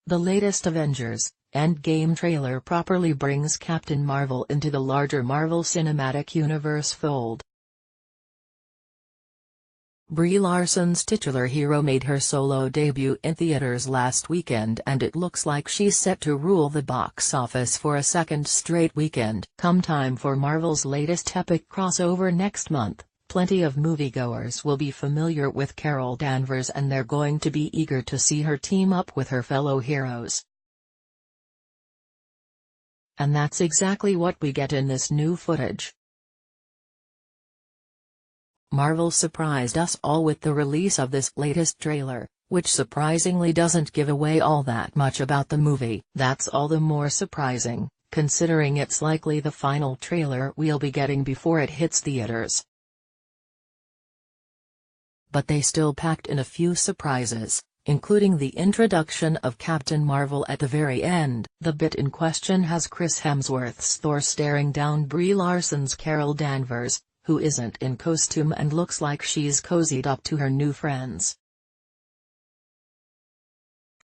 The latest Avengers, Endgame trailer properly brings Captain Marvel into the larger Marvel Cinematic Universe fold. Brie Larson's titular hero made her solo debut in theaters last weekend, and it looks like she's set to rule the box office for a second straight weekend. Come time for Marvel's latest epic crossover next month, plenty of moviegoers will be familiar with Carol Danvers, and they're going to be eager to see her team up with her fellow heroes. And that's exactly what we get in this new footage. Marvel surprised us all with the release of this latest trailer, which surprisingly doesn't give away all that much about the movie. That's all the more surprising, considering it's likely the final trailer we'll be getting before it hits theaters. But they still packed in a few surprises, including the introduction of Captain Marvel at the very end. The bit in question has Chris Hemsworth's Thor staring down Brie Larson's Carol Danvers, who isn't in costume and looks like she's cozied up to her new friends.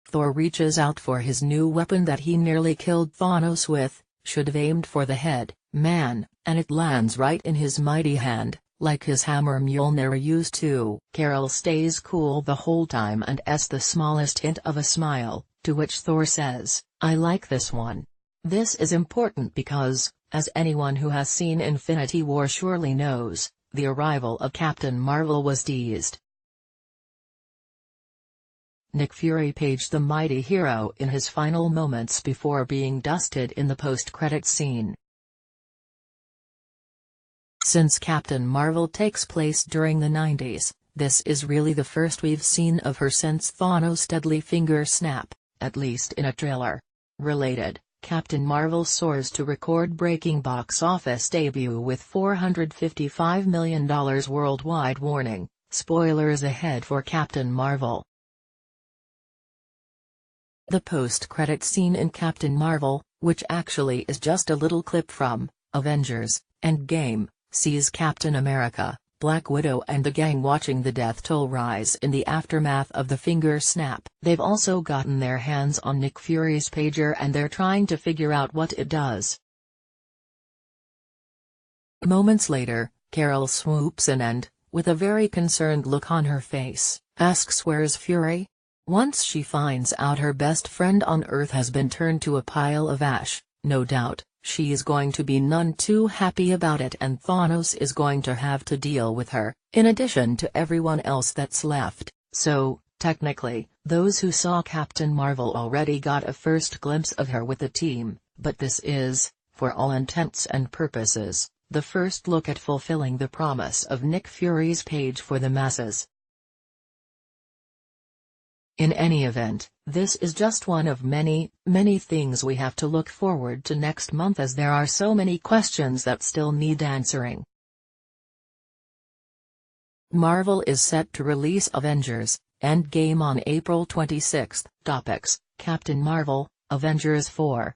Thor reaches out for his new weapon that he nearly killed Thanos with, should have aimed for the head, man, and it lands right in his mighty hand, like his hammer Mjolnir used to. Carol stays cool the whole time and has the smallest hint of a smile, to which Thor says, "I like this one. This is important because, as anyone who has seen Infinity War surely knows, the arrival of Captain Marvel was teased." Nick Fury paged the mighty hero in his final moments before being dusted in the post-credits scene. Since Captain Marvel takes place during the 90s, this is really the first we've seen of her since Thanos' deadly finger snap, at least in a trailer. Related, Captain Marvel soars to record-breaking box office debut with $455 million worldwide. Warning, spoilers ahead for Captain Marvel. The post-credit scene in Captain Marvel, which actually is just a little clip from Avengers: Endgame, sees Captain America, Black Widow and the gang watching the death toll rise in the aftermath of the finger snap. They've also gotten their hands on Nick Fury's pager and they're trying to figure out what it does. Moments later, Carol swoops in and, with a very concerned look on her face, asks where's Fury? Once she finds out her best friend on Earth has been turned to a pile of ash, no doubt, she is going to be none too happy about it, and Thanos is going to have to deal with her, in addition to everyone else that's left. So, technically, those who saw Captain Marvel already got a first glimpse of her with the team, but this is, for all intents and purposes, the first look at fulfilling the promise of Nick Fury's page for the masses. In any event, this is just one of many, many things we have to look forward to next month, as there are so many questions that still need answering. Marvel is set to release Avengers: Endgame on April 26. Topics: Captain Marvel, Avengers 4,